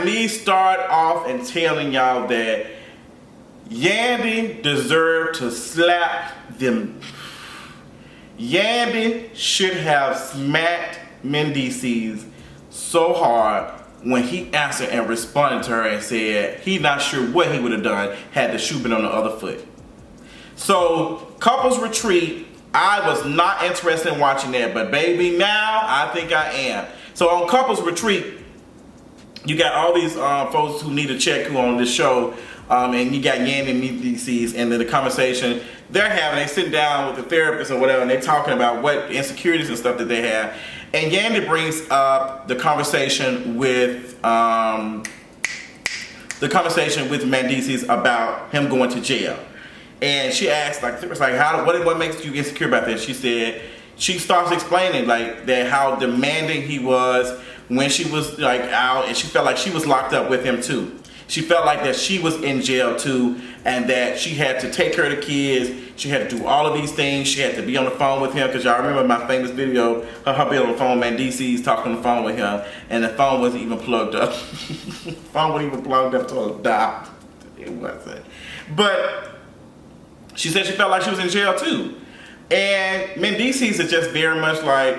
me start off and telling y'all that Yandy deserved to slap them. Yandy should have smacked Mendeecees so hard when he answered and responded to her and said he's not sure what he would have done had the shoe been on the other foot. So, Couples Retreat, I was not interested in watching that, but baby, now I think I am. So on Couples Retreat, you got all these folks who need a check who on this show, and you got Yandy and Mendeecees, and then the conversation they're having, they sit down with the therapist or whatever, and they're talking about what insecurities and stuff that they have. And Yandy brings up the conversation with Mendeecees about him going to jail. And she asked, like, what makes you insecure about that? She said, she starts explaining like that how demanding he was when she was like out, and she felt like she was locked up with him too. She felt like that she was in jail too, and that she had to take care of the kids. She had to do all of these things. She had to be on the phone with him, because y'all remember my famous video of her being on the phone with Mendeecees, talking on the phone with him, and the phone wasn't even plugged up. The phone wasn't even plugged up to a dot. It wasn't. But she said she felt like she was in jail too. And Mendeecees is just very much like,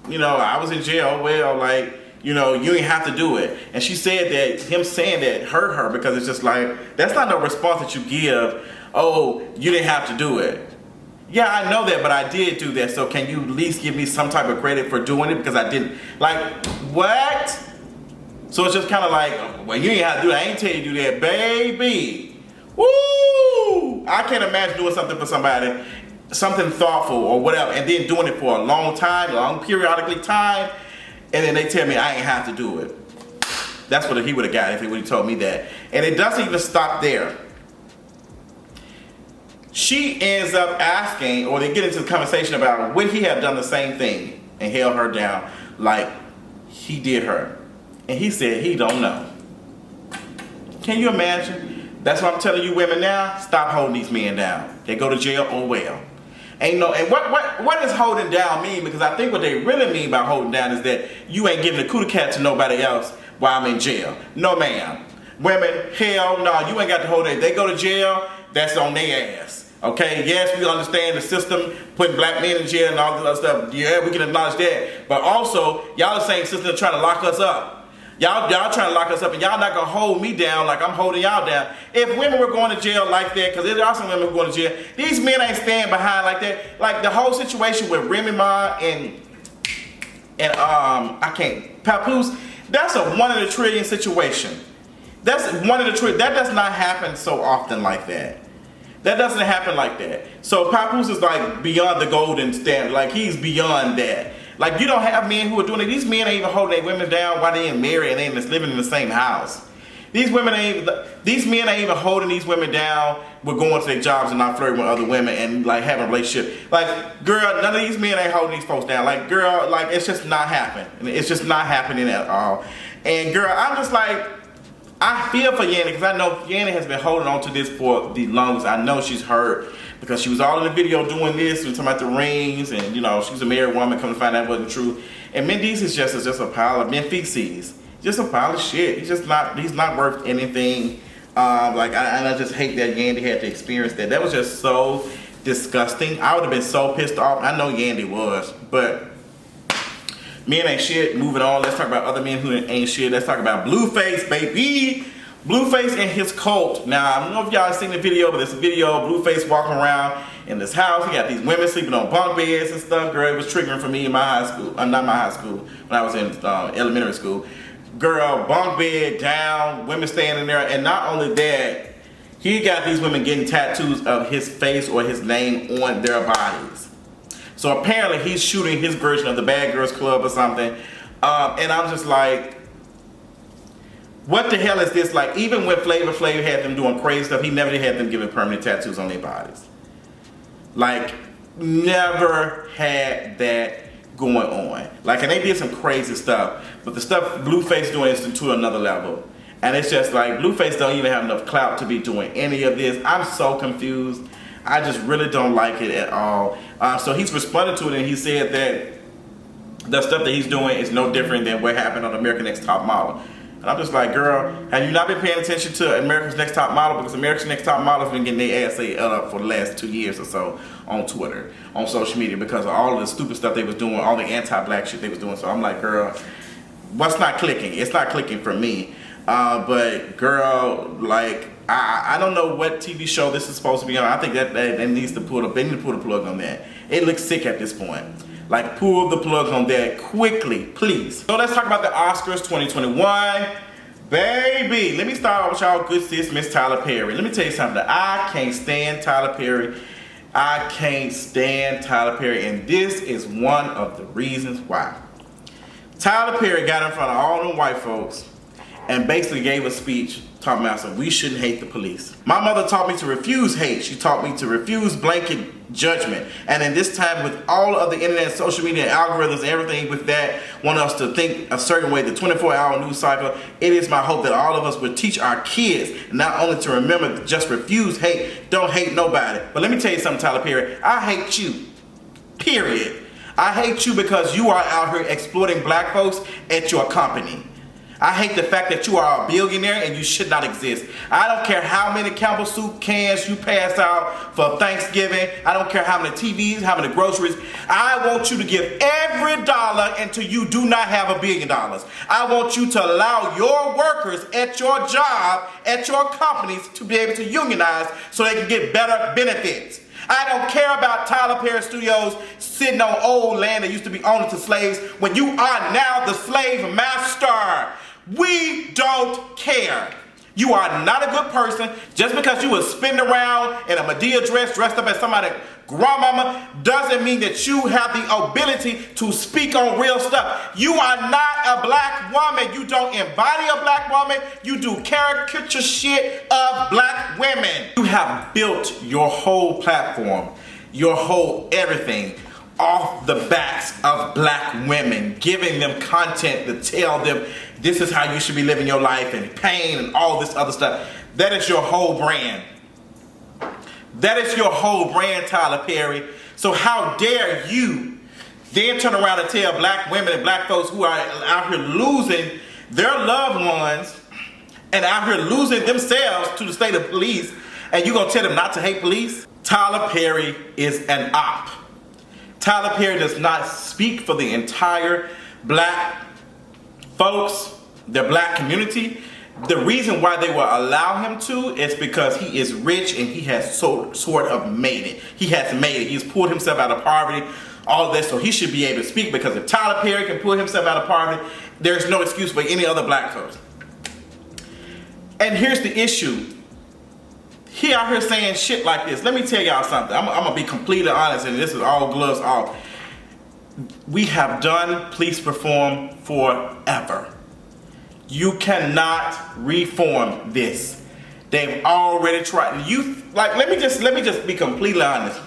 you know, I was in jail, well, like, you know, you ain't have to do it. And she said that him saying that hurt her, because it's just like, that's not no response that you give, oh, you didn't have to do it. Yeah, I know that, but I did do that, so can you at least give me some type of credit for doing it, because I didn't, like, what? So it's just kind of like, well, you ain't have to do it, I ain't tell you to do that, baby. Woo! I can't imagine doing something for somebody, something thoughtful or whatever, and then doing it for a long time, periodically time, and then they tell me I ain't have to do it. That's what he would have got if he would have told me that. And it doesn't even stop there. She ends up asking, or they get into the conversation about would he have done the same thing and held her down like he did her. And he said he don't know. Can you imagine? That's what I'm telling you women now. Stop holding these men down. They go to jail, oh well. Ain't no, and what does holding down mean? Because I think what they really mean by holding down is that you ain't giving a cootie cat to nobody else while I'm in jail. No ma'am. Women, hell no, you ain't got to hold it. They go to jail, that's on their ass. Okay, yes, we understand the system, putting black men in jail and all this other stuff. Yeah, we can acknowledge that. But also, y'all the same system trying to lock us up. Y'all trying to lock us up, and y'all not gonna hold me down like I'm holding y'all down. If women were going to jail like that, because there are some women who are going to jail, these men ain't staying behind like that. Like the whole situation with Remy Ma and Papoose, that's a 1 in a trillion situation. That's 1 in a trillion. That does not happen so often like that. That doesn't happen like that. So Papoose is like beyond the golden standard. Like he's beyond that. Like you don't have men who are doing it. These men ain't even holding their women down while they ain't married and they ain't just living in the same house. These men ain't even holding these women down with going to their jobs and not flirting with other women and like having a relationship. Like, girl, none of these men ain't holding these folks down. Like, girl, like it's just not happening. It's just not happening at all. And girl, I'm just like, I feel for Yandy, because I know Yandy has been holding on to this for the longest. I know she's hurt because she was all in the video doing this and talking about the rings, and you know she's a married woman. Come to find out wasn't true. And Mendeecees is just a pile of Mendeecees, just a pile of shit. He's not worth anything. I just hate that Yandy had to experience that. That was just so disgusting. I would have been so pissed off. I know Yandy was, but men ain't shit. Moving on. Let's talk about other men who ain't shit. Let's talk about Blueface, baby. Blueface and his cult. Now, I don't know if y'all seen the video, but there's a video of Blueface walking around in this house. He got these women sleeping on bunk beds and stuff. Girl, it was triggering for me in my high school. Not my high school, when I was in elementary school. Girl, bunk bed down, women standing there. And not only that, he got these women getting tattoos of his face or his name on their bodies. So apparently he's shooting his version of the Bad Girls Club or something. And I'm just like, what the hell is this? Like, even when Flavor Flav had them doing crazy stuff, he never had them giving permanent tattoos on their bodies. Like, never had that going on. Like, and they did some crazy stuff, but the stuff Blueface doing is to another level. And it's just like, Blueface don't even have enough clout to be doing any of this. I'm so confused. I just really don't like it at all. So he's responded to it, and he said that the stuff that he's doing is no different than what happened on American Next Top Model. And I'm just like, girl, have you not been paying attention to America's Next Top Model? Because America's Next Top Model has been getting their ass ate up for the last 2 years or so on Twitter, on social media, because of all of the stupid stuff they was doing, all the anti-black shit they was doing. So I'm like, girl, what's not clicking? It's not clicking for me. But girl, like, I don't know what TV show this is supposed to be on. I think that they need to pull the plug on that. It looks sick at this point. Like, pull the plug on that quickly, please. So let's talk about the Oscars 2021. Baby, let me start off with y'all good sis, Miss Tyler Perry. Let me tell you something. I can't stand Tyler Perry. I can't stand Tyler Perry, and this is one of the reasons why. Tyler Perry got in front of all them white folks and basically gave a speech talking about something. We shouldn't hate the police. My mother taught me to refuse hate. She taught me to refuse blanket judgment. And in this time, with all of the internet, social media, algorithms, and everything with that, want us to think a certain way, the 24-hour news cycle, it is my hope that all of us would teach our kids not only to remember to just refuse hate, don't hate nobody. But let me tell you something, Tyler Perry, I hate you, period. I hate you because you are out here exploiting black folks at your company. I hate the fact that you are a billionaire and you should not exist. I don't care how many Campbell soup cans you pass out for Thanksgiving. I don't care how many TVs, how many groceries. I want you to give every dollar until you do not have $1 billion. I want you to allow your workers at your job, at your companies, to be able to unionize so they can get better benefits. I don't care about Tyler Perry Studios sitting on old land that used to be owned to slaves when you are now the slave master. We don't care. You are not a good person. Just because you were spinning around in a Medea dress dressed up as somebody's grandmama doesn't mean that you have the ability to speak on real stuff. You are not a black woman. You don't embody a black woman. You do caricature shit of black women. You have built your whole platform, your whole everything, off the backs of black women, giving them content to tell them this is how you should be living your life, and pain and all this other stuff. That is your whole brand. That is your whole brand, Tyler Perry. So how dare you then turn around and tell black women and black folks who are out here losing their loved ones and out here losing themselves to the state of police, and you're gonna tell them not to hate police? Tyler Perry is an op. Tyler Perry does not speak for the entire black folks, the black community. The reason why they will allow him to is because he is rich and he has sort of made it. He has made it. He's pulled himself out of poverty, all of this, so he should be able to speak, because if Tyler Perry can pull himself out of poverty, there's no excuse for any other black folks. And here's the issue. He out here saying shit like this. Let me tell y'all something. I'm going to be completely honest, and this is all gloves off. We have done police reform forever. You cannot reform this. They've already tried. Let me just be completely honest.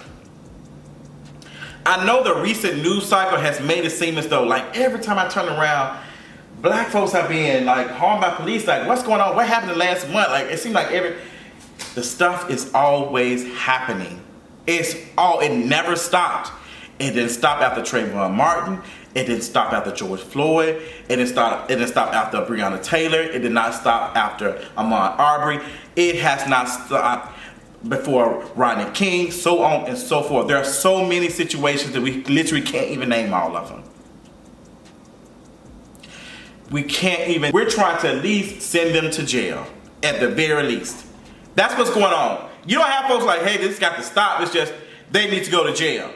I know the recent news cycle has made it seem as though, like, every time I turn around, black folks are being, like, harmed by police. Like, what's going on? What happened last month? Like, it seems like the stuff is always happening. It never stopped. It didn't stop after Trayvon Martin. It didn't stop after George Floyd. It didn't stop after Breonna Taylor. It did not stop after Ahmaud Arbery. It has not stopped before Rodney King, so on and so forth. There are so many situations that we literally can't even name all of them. We're trying to at least send them to jail, at the very least. That's what's going on. You don't have folks like, hey, this got to stop. It's just, they need to go to jail.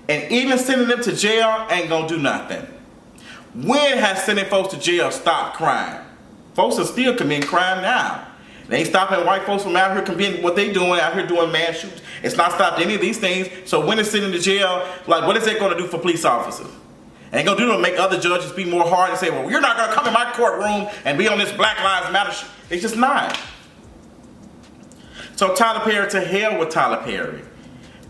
And even sending them to jail ain't gonna do nothing. When has sending folks to jail stopped crime? Folks are still committing crime now. They ain't stopping white folks from out here committing what they doing, out here doing mass shootings. It's not stopped any of these things. So when it's sending to jail, like, what is that gonna do for police officers? It ain't gonna do to make other judges be more hard and say, well, you're not gonna come in my courtroom and be on this Black Lives Matter shit. It's just not. So Tyler Perry, to hell with Tyler Perry.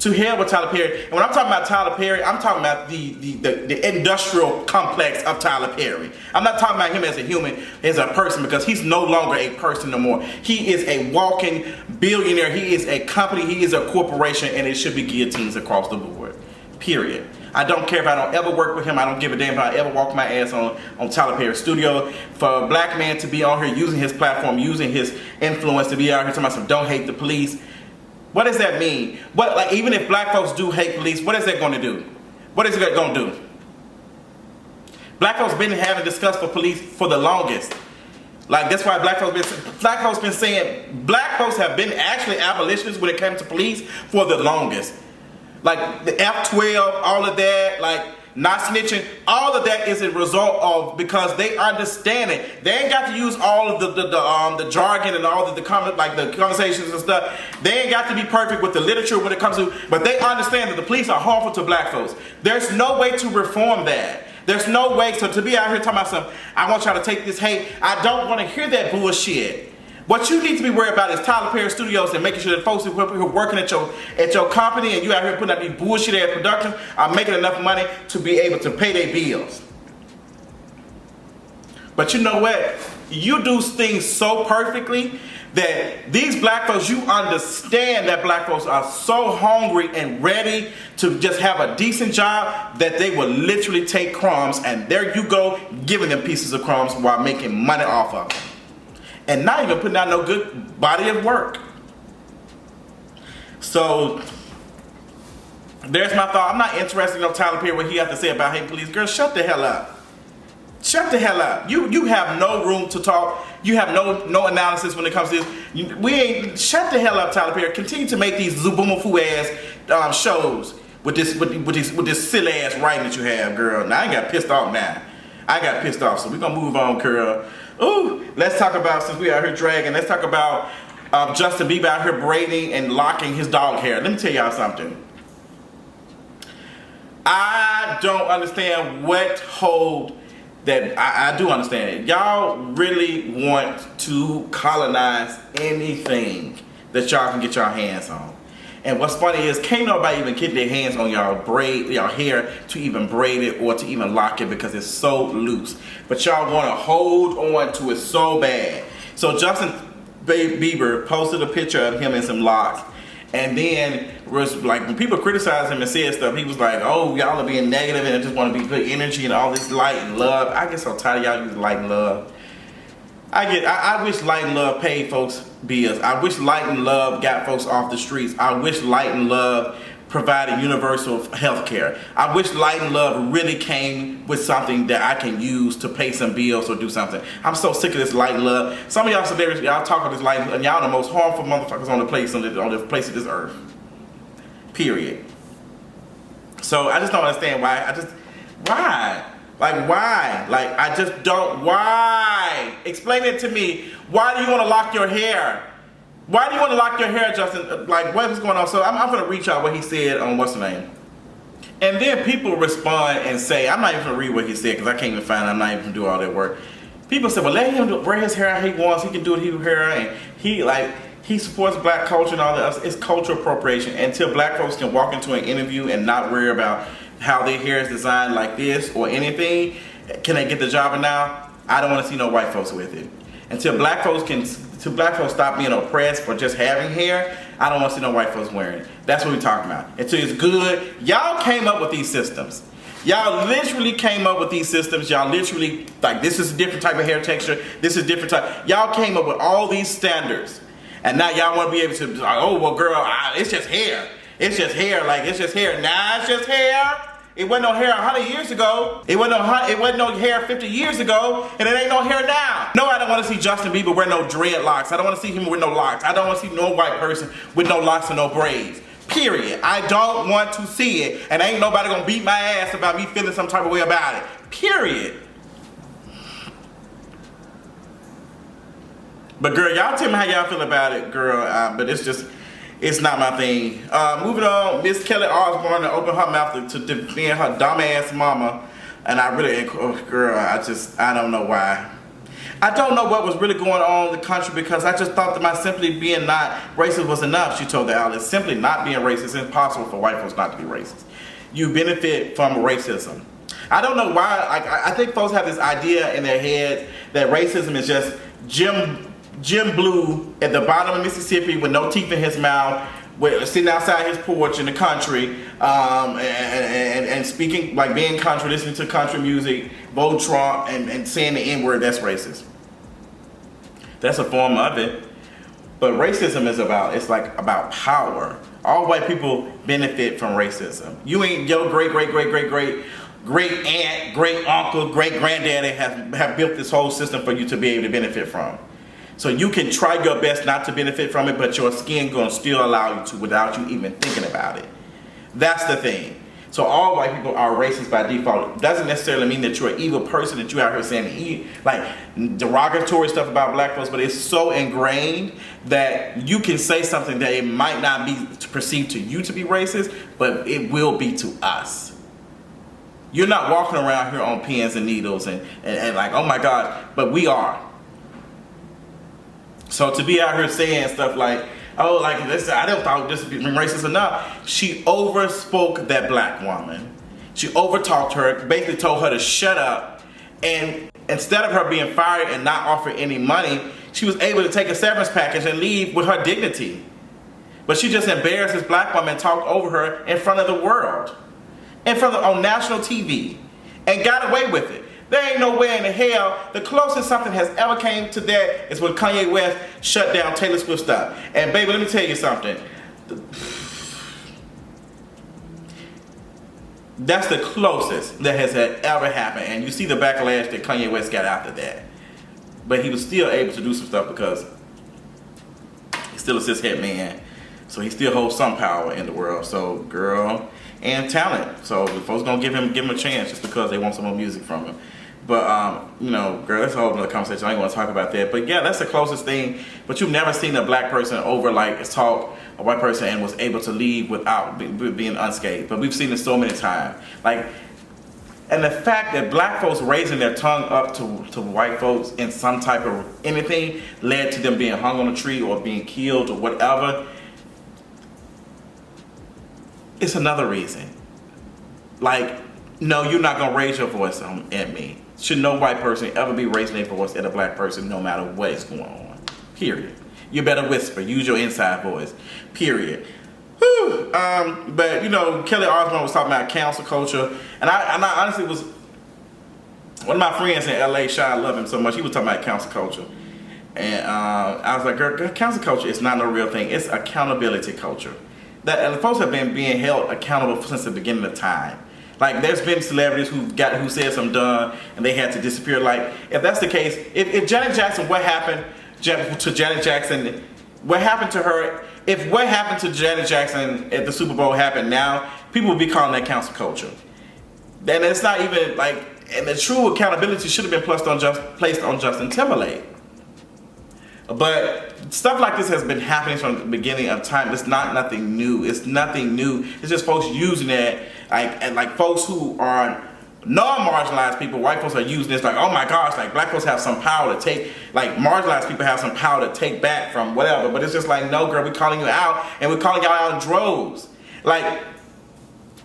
To hell with Tyler Perry. And when I'm talking about Tyler Perry, I'm talking about the industrial complex of Tyler Perry. I'm not talking about him as a human, as a person, because he's no longer a person no more. He is a walking billionaire. He is a company. He is a corporation, and it should be guillotines across the board. Period. I don't care if I don't ever work with him. I don't give a damn if I ever walk my ass on Tyler Perry's studio. For a black man to be on here using his platform, using his influence to be out here talking about some don't hate the police. What does that mean? What, like, even if black folks do hate police, what is that going to do? What is it going to do? Black folks been having disgust for police for the longest. Like, that's why black folks been saying, black folks have been actually abolitionists when it comes to police for the longest. Like the F-12, all of that, like not snitching, all of that is a result of, because they understand it. They ain't got to use all of the jargon and all of the conversations and stuff. They ain't got to be perfect with the literature when it comes to, but they understand that the police are harmful to black folks. There's no way to reform that. There's no way to be out here talking about something, I want y'all to take this hate. I don't want to hear that bullshit. What you need to be worried about is Tyler Perry Studios and making sure that folks who are working at your company and you out here putting out these bullshit ass productions are making enough money to be able to pay their bills. But you know what? You do things so perfectly that these black folks, you understand that black folks are so hungry and ready to just have a decent job that they will literally take crumbs, and there you go, giving them pieces of crumbs while making money off of them. And not even putting out no good body of work. So there's my thought. I'm not interested in no Tyler Perry, what he has to say about hating police. Girl, shut the hell up. Shut the hell up. You have no room to talk. You have no analysis when it comes to this. Shut the hell up, Tyler Perry. Continue to make these Zubumafu ass shows with this silly ass writing that you have, girl. Now I got pissed off now. I got pissed off. So we're gonna move on, girl. Ooh, let's talk about, since we out here dragging, let's talk about Justin Bieber out here braiding and locking his dog hair. Let me tell y'all something. I don't understand what hold that I do understand it. Y'all really want to colonize anything that y'all can get y'all hands on. And what's funny is, can't nobody even get their hands on y'all hair to even braid it or to even lock it because it's so loose. But y'all want to hold on to it so bad. So Justin Bieber posted a picture of him in some locks. And then was like, when people criticized him and said stuff, he was like, oh, y'all are being negative and I just want to be good energy and all this light and love. I get so tired of y'all using light and love. I wish light and love paid folks bills. I wish light and love got folks off the streets. I wish light and love provided universal health care. I wish light and love really came with something that I can use to pay some bills or do something. I'm so sick of this light and love. Some of y'all so there, y'all talk about this light and y'all the most harmful motherfuckers on the place of this earth. Period. So I just don't understand why. Why? Like, why? Like, I just don't, why? Explain it to me. Why do you want to lock your hair? Why do you want to lock your hair, Justin? Like, what is going on? So I'm going to reach out what he said on what's the name. And then people respond and say, I'm not even going to read what he said because I can't even find it. I'm not even going to do all that work. People say, well, let him wear his hair how he wants. He can do what he hair. And he supports black culture and all that. It's cultural appropriation. Until black folks can walk into an interview and not worry about how their hair is designed like this or anything, can they get the job? And now I don't want to see no white folks with it. Until black folks stop being oppressed for just having hair, I don't want to see no white folks wearing it. That's what we're talking about. Until it's good. Y'all came up with these systems. Y'all literally came up with these systems. Y'all literally, like, this is a different type of hair texture. This is different type. Y'all came up with all these standards. And now y'all want to be able to, like, oh, well, girl, it's just hair. It's just hair. Like, it's just hair. Nah, it's just hair. It wasn't no hair 100 years ago. It wasn't no hair 50 years ago, and it ain't no hair now. No, I don't want to see Justin Bieber wear no dreadlocks. I don't want to see him with no locks. I don't want to see no white person with no locks and no braids. Period. I don't want to see it, and ain't nobody gonna beat my ass about me feeling some type of way about it. Period. But girl, y'all tell me how y'all feel about it, girl. But it's not my thing. Moving on, Miss Kelly Osbourne opened her mouth to defend her dumbass mama. And I really, girl, I don't know why. I don't know what was really going on in the country because I just thought that my simply being not racist was enough, she told the outlets. Simply not being racist, it's impossible for white folks not to be racist. You benefit from racism. I don't know why, I think folks have this idea in their heads that racism is just Jim Blue at the bottom of Mississippi with no teeth in his mouth, sitting outside his porch in the country, and speaking, like being country, listening to country music, vote Trump, and saying the N-word, that's racist. That's a form of it. But racism is about power. All white people benefit from racism. You ain't your great aunt, great uncle, great granddaddy have built this whole system for you to be able to benefit from. So you can try your best not to benefit from it, but your skin gonna still allow you to without you even thinking about it. That's the thing. So all white people are racist by default. It doesn't necessarily mean that you're an evil person, that you're out here saying like derogatory stuff about black folks, but it's so ingrained that you can say something that it might not be perceived to you to be racist, but it will be to us. You're not walking around here on pins and needles and like, oh my God, but we are. So to be out here saying stuff like, oh, like this, I don't thought this would be racist enough. She overspoke that black woman. She overtalked her, basically told her to shut up. And instead of her being fired and not offer any money, she was able to take a severance package and leave with her dignity. But she just embarrassed this black woman and talked over her in front of the world, on national TV, and got away with it. There ain't no way in the hell. The closest something has ever came to that is when Kanye West shut down Taylor Swift stuff. And baby, let me tell you something. That's the closest that has ever happened. And you see the backlash that Kanye West got after that. But he was still able to do some stuff because he still is his head man. So he still holds some power in the world. So girl, and talent. So the folks gonna give him a chance just because they want some more music from him. But you know, girl, that's a whole other conversation. I ain't gonna talk about that. But yeah, that's the closest thing. But you've never seen a black person talk a white person and was able to leave without being unscathed. But we've seen it so many times. Like, and the fact that black folks raising their tongue up to white folks in some type of anything led to them being hung on a tree or being killed or whatever. It's another reason. Like, no, you're not gonna raise your voice at me. Should no white person ever be raising their voice at a black person, no matter what is going on. Period. You better whisper. Use your inside voice. Period. Whew. But you know, Kelly Osbourne was talking about cancel culture, and I honestly was. One of my friends in LA, Shy, I love him so much. He was talking about cancel culture, and I was like, girl, cancel culture is not no real thing. It's accountability culture. That folks have been being held accountable since the beginning of time. Like, there's been celebrities who said something dumb and they had to disappear. Like, if that's the case, if Janet Jackson, what happened to Janet Jackson? What happened to her? If what happened to Janet Jackson at the Super Bowl happened now, people would be calling that cancel culture. Then it's not even like, and the true accountability should have been placed on Justin Timberlake. But stuff like this has been happening from the beginning of time. It's not nothing new. It's nothing new. It's just folks using it, like folks who are non-marginalized people. White folks are using this like, oh my gosh, like black folks have some power to take, like marginalized people have some power to take back from whatever. But it's just like, no, girl, we're calling you out, and we're calling y'all out in droves. Like,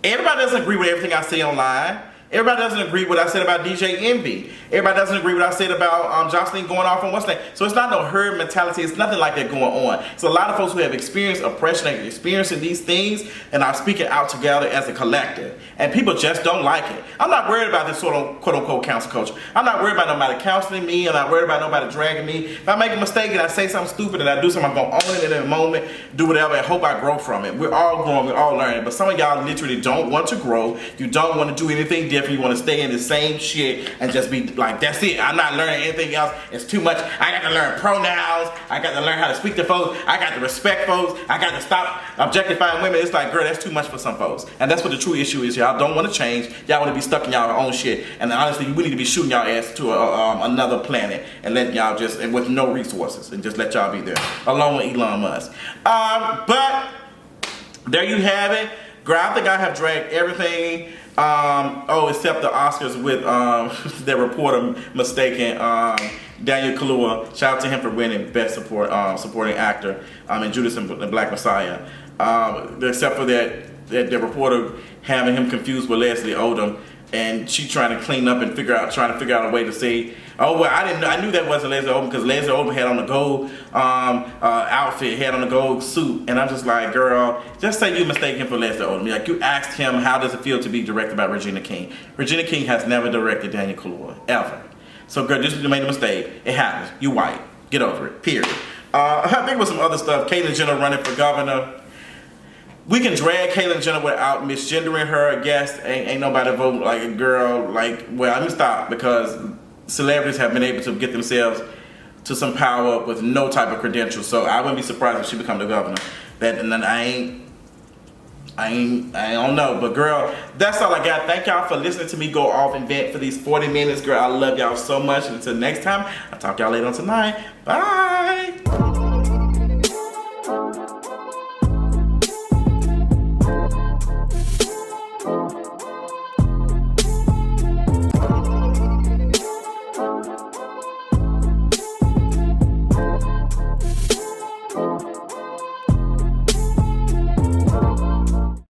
everybody doesn't agree with everything I say online. Everybody doesn't agree with what I said about DJ Envy. Everybody doesn't agree with what I said about Jocelyn going off on what's name. So it's not no herd mentality. It's nothing like that going on. It's a lot of folks who have experienced oppression and experiencing these things and are speaking out together as a collective. And people just don't like it. I'm not worried about this sort of quote-unquote cancel culture. I'm not worried about nobody counseling me. I'm not worried about nobody dragging me. If I make a mistake and I say something stupid and I do something, I'm going to own it in a moment, do whatever, and hope I grow from it. We're all growing. We're all learning. But some of y'all literally don't want to grow. You don't want to do anything different. You want to stay in the same shit and just be like, that's it. I'm not learning anything else. It's too much. I got to learn pronouns. I got to learn how to speak to folks. I got to respect folks. I got to stop objectifying women. It's like, girl, that's too much for some folks. And that's what the true issue is. Y'all don't want to change. Y'all want to be stuck in y'all own shit. And honestly, we need to be shooting y'all ass to another planet and letting y'all just, and with no resources, and just let y'all be there along with Elon Musk. But there you have it. Girl, I think I have dragged everything. Except the Oscars with their reporter mistaken Daniel Kaluuya. Shout out to him for winning Best Supporting Actor in Judas and the Black Messiah. Except for that the reporter having him confused with Leslie Odom. and she trying to clean up and trying to figure out a way to say, oh well, I knew that wasn't Leslie Odom because Leslie Odom had on the gold outfit, had on the gold suit, and I'm just like, girl, just say you mistaken him for Leslie Odom. Like, you asked him how does it feel to be directed by Regina King. Regina King has never directed Daniel Kaluuya ever. So girl, just made a mistake. It happens. You white. Get over it. Period. I think it was some other stuff. Caitlyn Jenner running for governor. We can drag Caitlyn Jenner without misgendering her. I guess ain't nobody voting like a girl. Like, well, let me stop, because celebrities have been able to get themselves to some power with no type of credentials. So I wouldn't be surprised if she become the governor. And then I don't know. But girl, that's all I got. Thank y'all for listening to me go off and vent for these 40 minutes. Girl, I love y'all so much. And until next time, I'll talk y'all later on tonight. Bye.